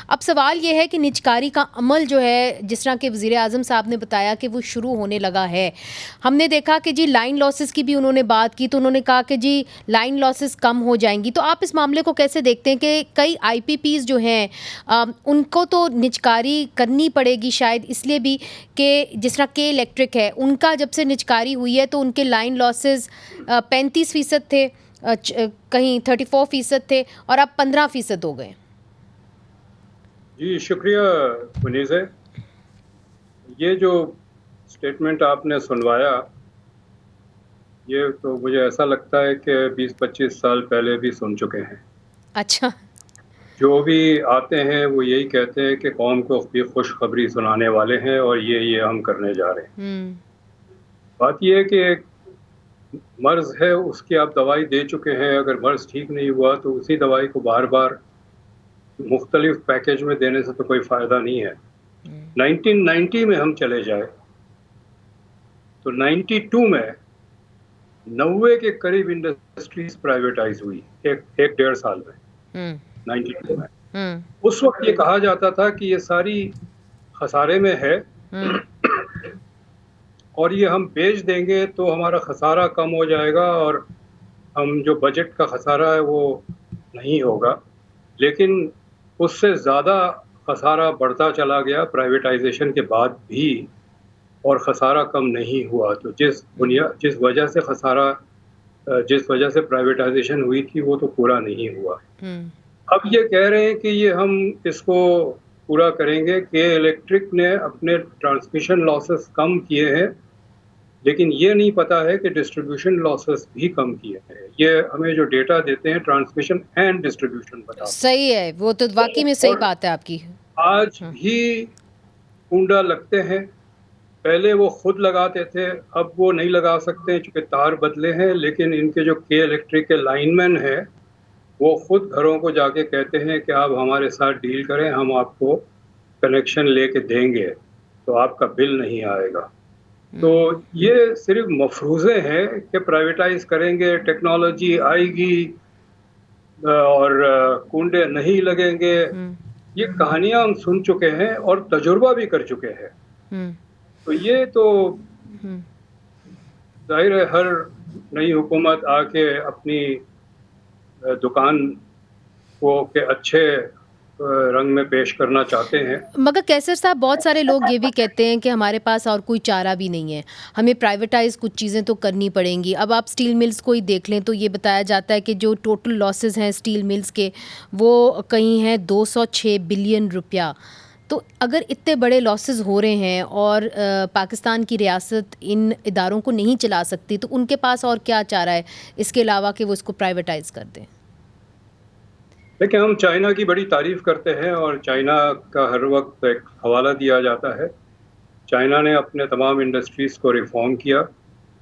अब सवाल ये है कि निजकारी का अमल जो है, जिस तरह के वज़ीर आज़म साहब ने बताया कि वो शुरू होने लगा है। हमने देखा कि जी लाइन लॉसेस की भी उन्होंने बात की, तो उन्होंने कहा कि जी लाइन लॉसेस कम हो जाएँगी। तो आप इस मामले को कैसे देखते हैं कि कई आईपीपीज़ जो हैं उनको तो निजकारी करनी पड़ेगी शायद इसलिए भी कि जिस तरह के इलेक्ट्रिक है, उनका जब से निजकारी हुई है तो उनके लाइन लॉसेस 35% थे, कहीं 34% थे और अब 15% हो गए। जी, शुक्रिया मुनीज़ है। ये जो स्टेटमेंट आपने सुनवाया, ये तो मुझे ऐसा लगता है कि 20-25 साल पहले भी सुन चुके हैं। अच्छा। जो भी आते हैं वो यही कहते हैं कि कौम को भी खुशखबरी सुनाने वाले हैं और ये हम करने जा रहे हैं। हुँ। बात ये है कि एक मर्ज़ है, उसकी आप दवाई दे चुके हैं, अगर मर्ज़ ठीक नहीं हुआ तो उसी दवाई को बार-बार मुख्तलिफ पैकेज में देने से तो कोई फ़ायदा नहीं है। 1990 में हम चले जाएँ, तो 92 में 90 के करीब इंडस्ट्रीज प्राइवेटाइज हुई, एक डेढ़ साल में, हुँ। 92 में। हुँ। उस वक्त ये कहा जाता था कि ये सारी खसारे में है हुँ। और ये हम बेच देंगे तो हमारा खसारा कम हो जाएगा और हम जो बजट का खसारा है वो नहीं होगा। लेकिन उससे ज़्यादा खसारा बढ़ता चला गया प्राइवेटाइजेशन के बाद भी और खसारा कम नहीं हुआ। तो जिस वजह से खसारा जिस वजह से प्राइवेटाइजेशन हुई थी वो तो पूरा नहीं हुआ। हुँ। अब ये कह रहे हैं कि ये हम इसको पूरा करेंगे कि इलेक्ट्रिक ने अपने ट्रांसमिशन लॉसेस कम किए हैं, लेकिन ये नहीं पता है कि डिस्ट्रीब्यूशन लॉसेस भी कम किए हैं। ये हमें जो डेटा देते हैं ट्रांसमिशन एंड डिस्ट्रीब्यूशन बताते सही है, वो तो वाक़ई में हैं। सही और बात है आपकी। आज हाँ। भी कुंडा लगते हैं, पहले वो खुद लगाते थे, अब वो नहीं लगा सकते हैं चूँकि तार बदले हैं, लेकिन इनके जो के इलेक्ट्रिक के लाइनमैन हैं, वो खुद घरों को जाके कहते हैं कि आप हमारे साथ डील करें, हम आपको कनेक्शन लेके देंगे, तो आपका बिल नहीं आएगा। तो ये सिर्फ़ मफ़रूज़े हैं कि प्राइवेटाइज़ करेंगे, टेक्नोलॉजी आएगी और कुंडे नहीं लगेंगे। हुँ। ये कहानियाँ हम सुन चुके हैं और तजुर्बा भी कर चुके हैं। हुँ। तो ये तो हुँ। ज़ाहिर है हर नई हुकूमत आके अपनी दुकान को के अच्छे रंग में पेश करना चाहते हैं। मगर कैसर साहब, बहुत सारे लोग ये भी कहते हैं कि हमारे पास और कोई चारा भी नहीं है, हमें प्राइवेटाइज़ कुछ चीज़ें तो करनी पड़ेंगी। अब आप स्टील मिल्स को ही देख लें तो ये बताया जाता है कि जो टोटल लॉसेस हैं स्टील मिल्स के, वो कहीं हैं 206 बिलियन रुपया। तो अगर इतने बड़े लॉसेस हो रहे हैं और पाकिस्तान की रियासत इन इदारों को नहीं चला सकती, तो उनके पास और क्या चारा है इसके अलावा कि वो इसको प्राइवेटाइज़ कर दें? देखिए, हम चाइना की बड़ी तारीफ़ करते हैं और चाइना का हर वक़्त एक हवाला दिया जाता है। चाइना ने अपने तमाम इंडस्ट्रीज़ को रिफ़ॉर्म किया,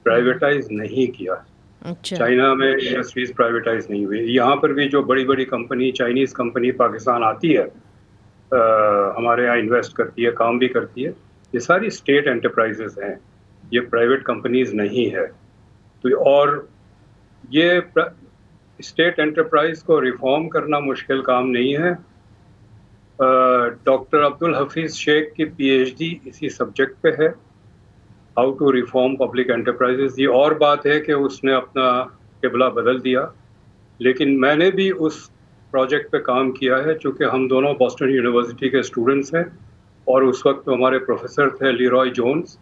प्राइवेटाइज़ नहीं किया। अच्छा। चाइना में इंडस्ट्रीज़ प्राइवेटाइज़ नहीं हुई। यहाँ पर भी जो बड़ी-बड़ी कंपनी, चाइनीज़ कंपनी पाकिस्तान आती है, हमारे यहाँ इन्वेस्ट करती है, काम भी करती है, ये सारी स्टेट एंटरप्राइज़ेज़ हैं, ये प्राइवेट कंपनीज़ नहीं है। तो और ये स्टेट एंटरप्राइज़ को रिफ़ॉर्म करना मुश्किल काम नहीं है। डॉक्टर अब्दुल हफ़ीज़ शेख की पीएचडी इसी सब्जेक्ट पे है, how to reform public enterprises. ये और बात है कि उसने अपना क़िबला बदल दिया, लेकिन मैंने भी उस प्रोजेक्ट पे काम किया है चूँकि हम दोनों बॉस्टन यूनिवर्सिटी के स्टूडेंट्स हैं और उस वक़्त हमारे प्रोफ़ेसर थे लीरॉय जोन्स,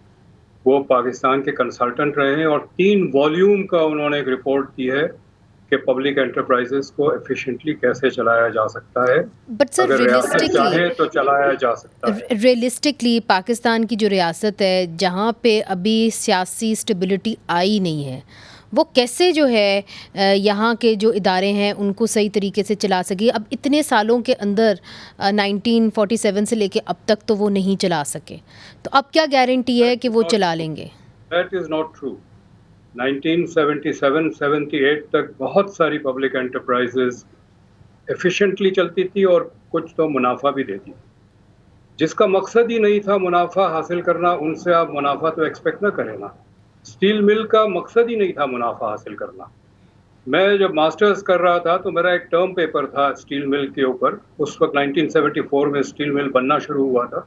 वो पाकिस्तान के कंसल्टेंट रहे हैं और 3 वॉल्यूम का उन्होंने एक रिपोर्ट दी है कि पब्लिक एंटरप्राइजेज़ को एफ़िशिएंटली कैसे चलाया जा सकता है। बट सर अगर रियासत चाहे तो चलाया जा सकता है। रियलिस्टिकली पाकिस्तान की जो रियासत है, जहाँ पे अभी सियासी स्टेबिलिटी आई नहीं है, वो कैसे जो है यहाँ के जो इदारे हैं उनको सही तरीके से चला सके? अब इतने सालों के अंदर 1947 से लेके अब तक तो वो नहीं चला सके, तो अब क्या गारंटी है कि वो चला लेंगे? That is not true. 1977-78 तक बहुत सारी पब्लिक एंटरप्राइजेज़ एफ़िशिएंटली चलती थी और कुछ तो मुनाफ़ा भी देती थी। जिसका मकसद ही नहीं था मुनाफ़ा हासिल करना, उनसे आप मुनाफ़ा तो एक्सपेक्ट ना करें ना। स्टील मिल का मकसद ही नहीं था मुनाफ़ा हासिल करना। मैं जब मास्टर्स कर रहा था तो मेरा एक टर्म पेपर था स्टील मिल के ऊपर। उस वक्त 1974 में स्टील मिल बनना शुरू हुआ था।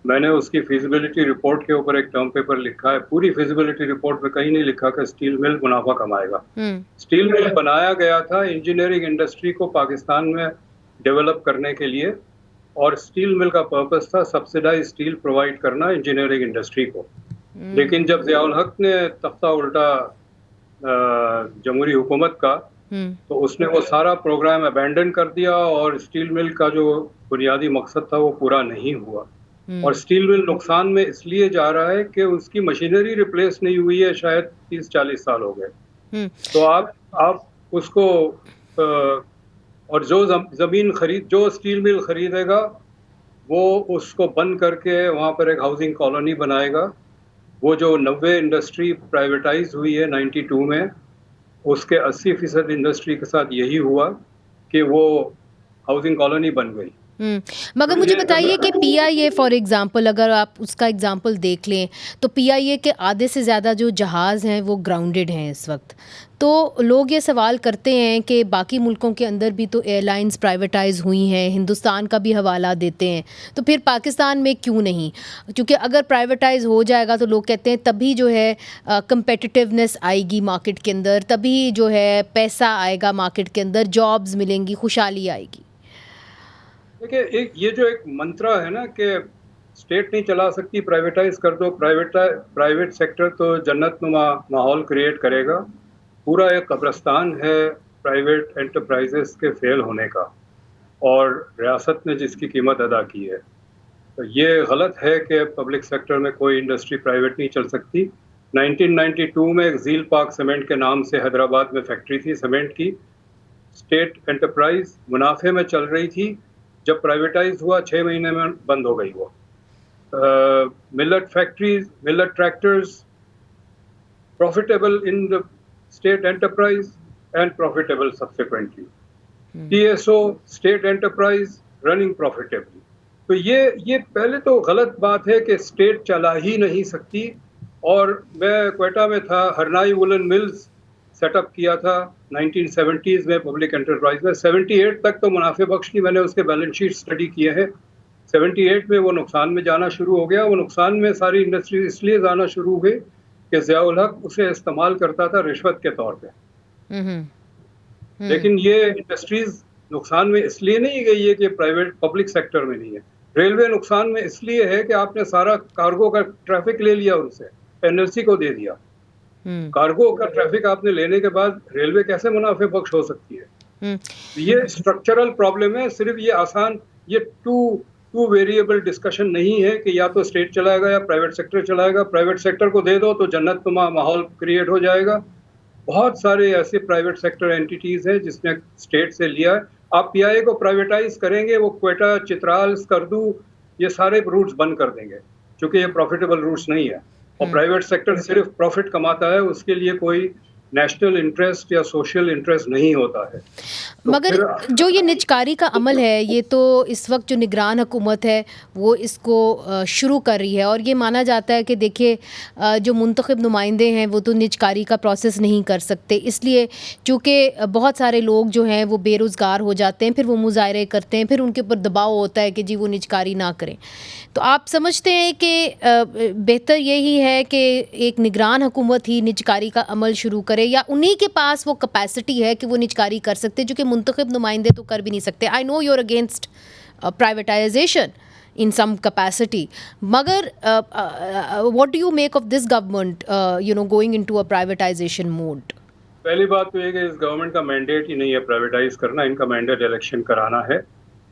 मैंने उसकी फिजिबिलिटी रिपोर्ट के ऊपर एक टर्म पेपर लिखा है। पूरी फिजिबिलिटी रिपोर्ट में कहीं नहीं लिखा कि स्टील मिल मुनाफा कमाएगा। स्टील मिल बनाया गया था इंजीनियरिंग इंडस्ट्री को पाकिस्तान में डेवलप करने के लिए, और स्टील मिल का पर्पस था सब्सिडाइज स्टील प्रोवाइड करना इंजीनियरिंग इंडस्ट्री को। लेकिन जब ज़ियाउल हक ने तख्ता उल्टा जमहूरी हुकूमत का, तो उसने वो सारा प्रोग्राम अबैंडन कर दिया और स्टील मिल का जो बुनियादी मकसद था वो पूरा नहीं हुआ। और स्टील मिल नुकसान में इसलिए जा रहा है कि उसकी मशीनरी रिप्लेस नहीं हुई है, शायद 30-40 साल हो गए। तो आप उसको और जो ज़मीन जो स्टील मिल खरीदेगा वो उसको बंद करके वहाँ पर एक हाउसिंग कॉलोनी बनाएगा। वो जो 90 इंडस्ट्री प्राइवेटाइज हुई है 92 में, उसके 80% इंडस्ट्री के साथ यही हुआ कि वो हाउसिंग कॉलोनी बन गई। मगर मुझे बताइए कि पीआईए फॉर एग्जांपल, अगर आप उसका एग्जांपल देख लें तो पीआईए के आधे से ज़्यादा जो जहाज़ हैं वो ग्राउंडेड हैं इस वक्त। तो लोग ये सवाल करते हैं कि बाकी मुल्कों के अंदर भी तो एयरलाइंस प्राइवेटाइज हुई हैं, हिंदुस्तान का भी हवाला देते हैं, तो फिर पाकिस्तान में क्यों नहीं? क्योंकि अगर प्राइवेटाइज हो जाएगा तो लोग कहते हैं तभी जो है कंपेटिटिवनेस आएगी मार्केट के अंदर, तभी जो है पैसा आएगा मार्केट के अंदर, जॉब्स मिलेंगी, खुशहाली आएगी। देखिए, ये जो एक मंत्रा है ना कि स्टेट नहीं चला सकती, प्राइवेटाइज कर दो, प्राइवेट सेक्टर तो जन्नतनुमा माहौल क्रिएट करेगा। पूरा एक कब्रिस्तान है प्राइवेट एंटरप्राइजेस के फेल होने का, और रियासत ने जिसकी कीमत अदा की है। तो ये गलत है कि पब्लिक सेक्टर में कोई इंडस्ट्री प्राइवेट नहीं चल सकती। 1992 में एक झील पार्क सीमेंट के नाम से हैदराबाद में फैक्ट्री थी सीमेंट की, स्टेट एंटरप्राइज मुनाफे में चल रही थी। जब प्राइवेटाइज हुआ 6 महीने में बंद हो गई वो। Millet factories, millet tractors, profitable in the state enterprise and profitable subsequently. TSO state enterprise running profitably. तो ये पहले तो गलत बात है कि स्टेट चला ही नहीं सकती। और मैं क्वेटा में था, हरनाई वुलन मिल्स सेटअप किया था 1970s में पब्लिक एंटरप्राइज में। 78 तक तो मुनाफे बख्श थी, मैंने उसके बैलेंस शीट स्टडी किए हैं। 78 में वो नुकसान में जाना शुरू हो गया। वो नुकसान में सारी इंडस्ट्री इसलिए जाना शुरू हो गई कि ज़ियाउल हक उसे इस्तेमाल करता था रिश्वत के तौर पे। लेकिन ये इंडस्ट्रीज नुकसान में इसलिए नहीं गई है कि प्राइवेट पब्लिक सेक्टर में नहीं है। रेलवे नुकसान में इसलिए है कि आपने सारा कार्गो का ट्रैफिक ले लिया, उनसे एनएलसी को दे दिया। कार्गो का ट्रैफिक आपने लेने के बाद रेलवे कैसे मुनाफे बख्श हो सकती है? ये स्ट्रक्चरल प्रॉब्लम है। सिर्फ ये आसान, ये टू वेरिएबल डिस्कशन नहीं है कि या तो स्टेट चलाएगा या प्राइवेट सेक्टर चलाएगा। प्राइवेट सेक्टर को दे दो तो जन्नतनुमा माहौल क्रिएट हो जाएगा। बहुत सारे ऐसे प्राइवेट सेक्टर एंटिटीज हैं जिसने स्टेट से लिया है। आप पीआईए को प्राइवेटाइज करेंगे, वो क्वेटा, चित्राल, स्कर्दू, ये सारे रूट्स बंद कर देंगे, क्योंकि ये प्रॉफिटेबल रूट्स नहीं है। और प्राइवेट सेक्टर सिर्फ प्रॉफिट कमाता है, उसके लिए कोई नेशनल इंटरेस्ट या सोशल इंटरेस्ट नहीं होता है। तो मगर जो ये निजकारी का अमल है, ये तो इस वक्त जो निगरान हुकूमत है वो इसको शुरू कर रही है। और ये माना जाता है कि देखिए जो मुंतखब नुमाइंदे हैं वो तो निजकारी का प्रोसेस नहीं कर सकते, इसलिए चूँकि बहुत सारे लोग जो हैं वो बेरोज़गार हो जाते हैं, फिर वो मुजाहरे करते हैं, फिर उनके ऊपर दबाव होता है कि जी वो निजकारी ना करें। तो आप समझते हैं कि बेहतर यही है कि एक निगरान हुकूमत ही निजकारी का अमल शुरू करे, या उन्हीं के पास वो कैपेसिटी है कि वो निजकारी कर सकते, जो कि मुंतखब नुमाइंदे तो कर भी नहीं सकते? I know you are against privatisation in some capacity, magar what do you make of this government going into a privatization mode? पहली बात तो ये कि इस गवर्नमेंट का मैंडेट ही नहीं है प्राइवेटाइज करना, इनका मैंडेट इलेक्शन कराना है।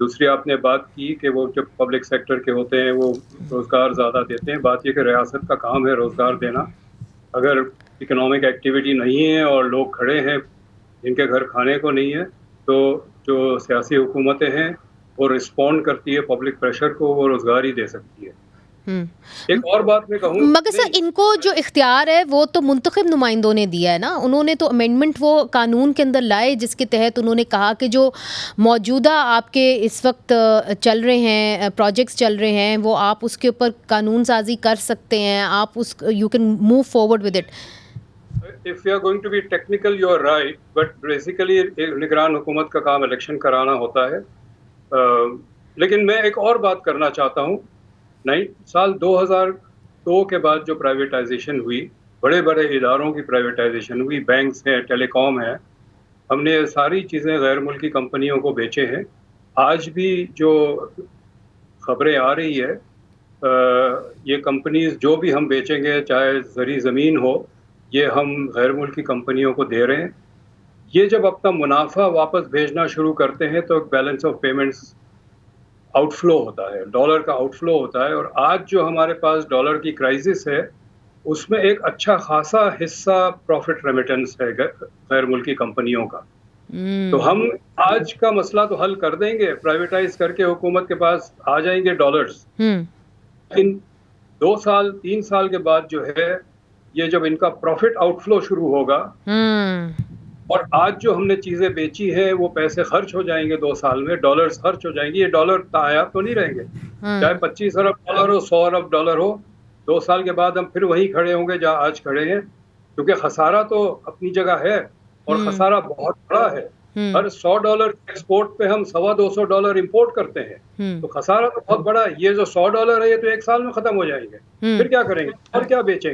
दूसरी आपने बात की कि वो जो पब्लिक सेक्टर के होते हैं वो रोज़गार ज़्यादा देते हैं। बात ये कि रियासत का काम है रोज़गार देना। अगर इकोनॉमिक एक्टिविटी नहीं है और लोग खड़े हैं जिनके घर खाने को नहीं है, तो जो सियासी हुकूमतें हैं वो रिस्पॉन्ड करती है पब्लिक प्रेशर को, वो रोज़गार ही दे सकती है। एक और बात मैं कहूँ, मगर सर इनको जो इख्तियार है वो तो मुंतखब नुमाइंदों ने दिया है ना। उन्होंने तो अमेंडमेंट वो कानून के अंदर लाए जिसके तहत उन्होंने कहा कि जो मौजूदा आपके इस वक्त चल रहे हैं प्रोजेक्ट्स चल रहे हैं वो आप उसके ऊपर कानून साजी कर सकते हैं, आप उस you can move forward with it. If you are going to be technical you are right, but basically निगरान हुकूमत का काम इलेक्शन कराना होता है। लेकिन मैं एक और बात करना चाहता हूँ। साल 2002 के बाद जो प्राइवेटाइजेशन हुई, बड़े बड़े इदारों की प्राइवेटाइजेशन हुई, बैंक्स हैं, टेलीकॉम है, हमने ये सारी चीज़ें गैर मुल्की कंपनियों को बेचे हैं। आज भी जो खबरें आ रही है, ये कंपनीज जो भी हम बेचेंगे, चाहे ज़री ज़मीन हो, ये हम गैर मुल्की कंपनियों को दे रहे हैं। ये जब अपना मुनाफा वापस भेजना शुरू करते हैं तो बैलेंस ऑफ पेमेंट्स आउटफ्लो होता है, डॉलर का आउटफ्लो होता है। और आज जो हमारे पास डॉलर की क्राइसिस है, उसमें एक अच्छा खासा हिस्सा प्रॉफिट रेमिटेंस है गैर मुल्की कंपनियों का। तो हम आज का मसला तो हल कर देंगे, प्राइवेटाइज करके हुकूमत के पास आ जाएंगे डॉलर्स। लेकिन 2 साल 3 साल के बाद जो है, ये जब इनका प्रॉफिट आउटफ्लो शुरू होगा और आज जो हमने चीजें बेची है वो पैसे खर्च हो जाएंगे, 2 साल में डॉलर्स खर्च हो जाएंगे। ये डॉलर तायाब तो नहीं रहेंगे, चाहे 25 अरब डॉलर हो, 100 अरब डॉलर हो, 2 साल के बाद हम फिर वहीं खड़े होंगे जहां आज खड़े हैं। क्योंकि खसारा तो अपनी जगह है और खसारा बहुत बड़ा है। हर 100 डॉलर एक्सपोर्ट पे हम $225 इंपोर्ट करते हैं, तो खसारा तो बहुत बड़ा है। ये जो $100 है, ये तो 1 साल में खत्म हो जाएंगे। फिर क्या करेंगे और क्या बेचेंगे?